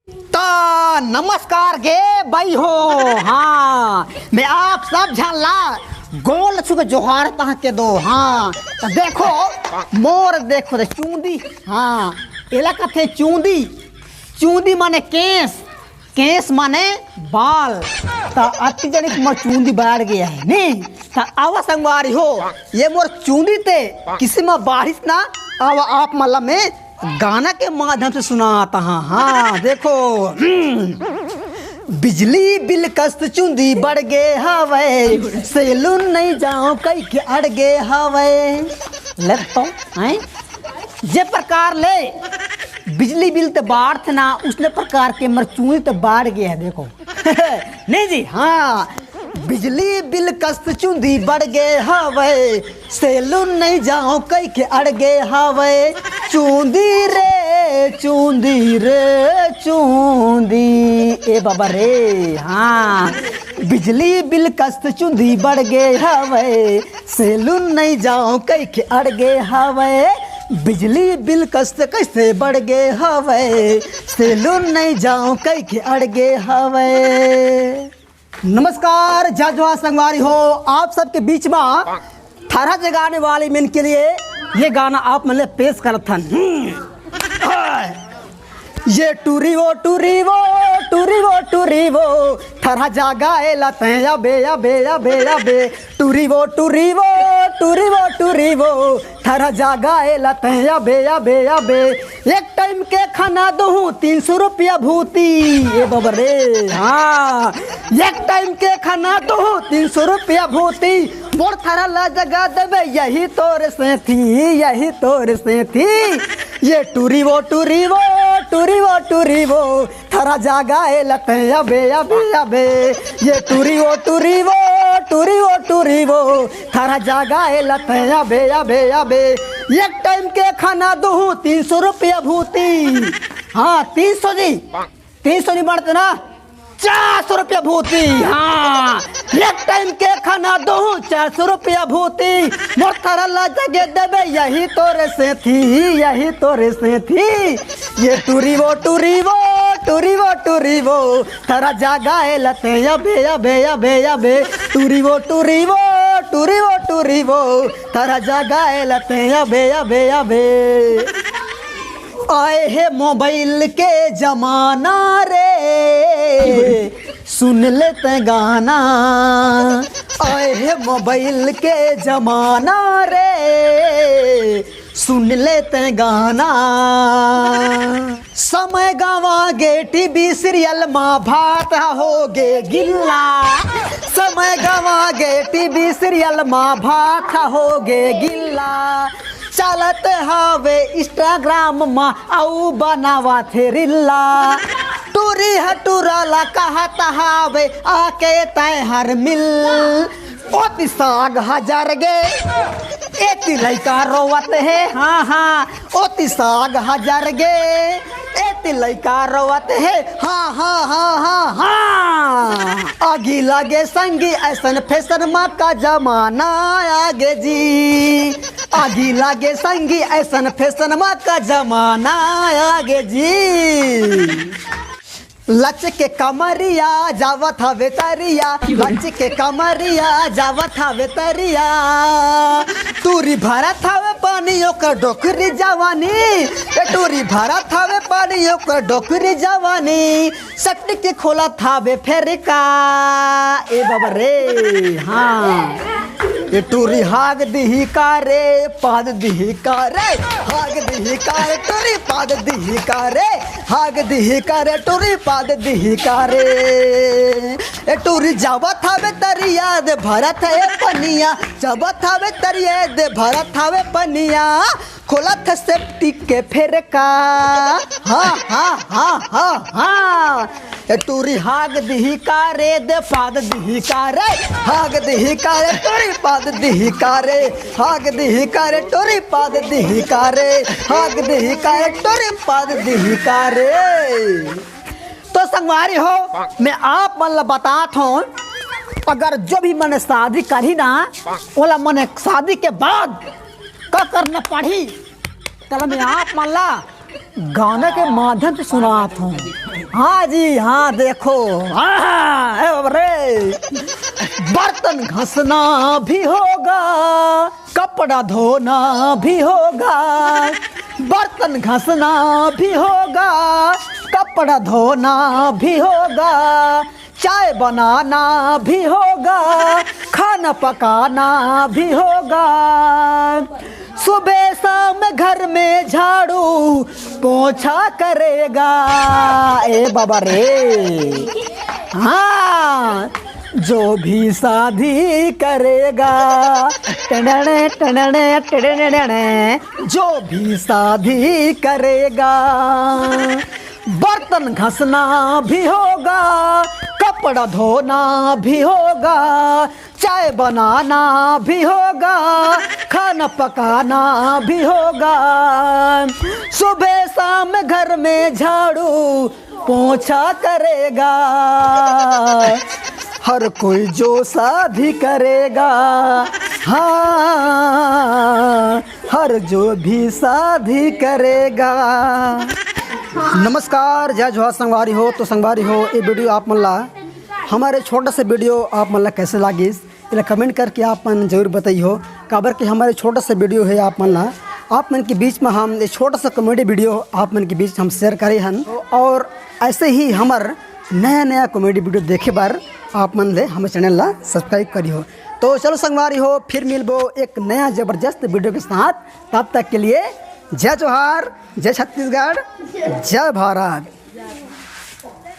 तो नमस्कार गे भाई हो। हाँ मैं आप सब झल्ला गोल छुक जोहार तह के दो। हाँ तो देखो मोर देखो तो चूंदी। हाँ एला कथे चूंदी। चूंदी माने केस, केस माने बाल। तो अति जनिक मोर चूंदी बढ़ गया है नहीं। तो आवा संगवारी हो ये मोर चूंदी ते किसी में बारिश ना आवा आप मतलब में गाना के माध्यम से सुनाता। हाँ देखो बिजली बिल कस्त चूंदी बढ़ गए हवे, सैलून नहीं जाओ कई के अड़ गए हवे। ले तो हैं जे प्रकार ले बिजली बिल तो बाढ़ थे ना उसने प्रकार के मर चूंदी तो बाढ़ गया है देखो। नहीं जी हाँ बिजली बिल कस्त चूंदी बढ़ गए हवे, सैलून नहीं जाओ कई के अड़ गए हवे। चूंदी रे चूंदी रे चूंदी ए बाबा रे। हाँ बिजली बिल कस्त चूंदी बढ़ गए हवे, सैलून नहीं जाओ कई के अड़ गए हवे। बिजली बिल कस्त कैसे बढ़ गए हवे, सैलून नहीं जाओ कई के अड़ गए हवे। नमस्कार जजवा संगवारी हो आप सबके बीच में थारा जगाने वाले मन के लिए ये गाना आप मतलब पेश करत हन। ये टूरी वो टूरी वो टूरी वो टूरी वो थरा जागा ए लते अबे अबे अबे अबे। टूरी वो टूरी वो टूरी वो टूरी वो थरा जागा ए लते अबे अबे अबे। एक टाइम के खाना दूँ 300 रुपया भूती ए बाबा रे। हाँ एक टाइम के खाना दूँ 300 रुपया भूती। मोर थारा ला जगा देवे यही तोर से थी, यही तोर से थी। ये टूरी वो टूरी वो टूरी वो टूरी वो थारा जागा ए लते अबे अबे अबे। ये टूरी वो टूरी वो टूरी वो टूरी वो थारा जागा ए लते अबे अबे अबे। एक टाइम के खाना दूँ 300 रुपया भूती। हाँ 300 जी 300 नहीं बढ़ते ना 400 रुपया भूती। हाँ एक टाइम के खाना दूँ 400 रुपया भूती। मोर थारा ला जगे देवे यही तोरे से थी, यही तोरे से थी। ये टूरी वो टूरी वो टूरी वो टूरी वो थारा जागा ए लते अबे अबे अबे अबे। टूरी वो टूरी वो टूरी वो टूरी वो थारा जागा ए लते अबे अबे अबे। आए है मोबाइल के जमाना रे सुन लेते गाना। आए है मोबाइल के जमाना रे सुन लेते गाना। समय गवागे टीवी सीरियल माँ भात हो गे गिल्ला। समय गवागे टीवी सीरियल माँ भात हो गे गिल्ला। चलत हवे इंस्टाग्राम में आउ बनावा थे रिल्ला। टूरी हटूराला कहत हवे आके तय हर मिल। ओती साग हजार गे एती लइका रोवत है। हाँ हाँ ओती साग हजार गे एती लइका रोवत है। हाँ हाँ हाँ हाँ हाँ आगी लगे संगी ऐसन फैशन माँ का जमाना आगे जी। आगी लागे संगी ऐसन फैशन माँ का जमाना आगे जी। लच के कमरिया जावत हवे तरिया, लच के कमरिया जावत हवे तरिया। टूरी भरत हवे पानी ओकर डोकरी जवानी। टूरी भरत हवे पानी ओकर डोकरी जवानी। सट के खोला थावे फेर का ए बाबा रे। हाँ ये टूरी हाग दिही का रे पाद दिही का रे। हाग दिही का रे टूरी पाद दिही का रे। हाग दिही का रे टूरी पाद दिही का रे। ए टूरी जावत हवे तरिया दे भरत है पनिया। जावत हवे तरिया दे भरत हवे पनिया। खोलत सेफ्टी के फेर का। हाँ हाँ हाँ हाँ हाँ ए टूरी हाग दिही का रे दे पाद दिही का रे। हाग दिही का रे टूरी पाद दिही का रे। हाग दिही का रे टूरी पाद दिही का रे। हाग दिही का रे टूरी पाद दिही का रे। तो संगवारी हो मैं आप मतलब बताता हूँ अगर जो भी मैंने शादी करी ना बोला मैंने शादी के बाद क्या करना पड़ी। चलो मैं आप मान ला गाने के माध्यम से सुनाता हूँ। हाँ जी हाँ, देखो रे, बर्तन घसना भी होगा, कपड़ा धोना भी होगा, बर्तन घसना भी होगा, कपड़ा धोना भी होगा, चाय बनाना भी होगा, खाना पकाना भी होगा, सुबह शाम घर में झाड़ू पोछा करेगा। ए बाबा रे, हाँ, जो भी शादी करेगा, टनने टनने टनने, जो भी शादी करेगा, बर्तन घसना भी होगा, कपड़ा धोना भी होगा, चाय बनाना भी होगा, खाना पकाना भी होगा, सुबह शाम घर में झाड़ू पोछा करेगा। हर कोई जो शादी करेगा, हाँ, हर जो भी शादी करेगा। नमस्कार, जय जोहार संगवारी हो। तो संगवारी हो, ये वीडियो आप मन ला, हमारे छोटा सा वीडियो आप मन ला कैसे लागिस, इला कमेंट करके आप मन जरूर बताइए। काबर कि हमारे छोटा सा वीडियो है, आप मन ला, आप मन के बीच में हम एक छोटा सा कॉमेडी वीडियो आप मन के बीच हम शेयर करे हन। और ऐसे ही हमार नया नया कॉमेडी वीडियो देखे बार आप मन ले हमारे चैनल ला सब्सक्राइब करियो। तो चलो संगवारी हो, फिर मिलबो एक नया ज़बरदस्त वीडियो के साथ। तब तक के लिए जय जोहार, जय छत्तीसगढ़, जय भारत।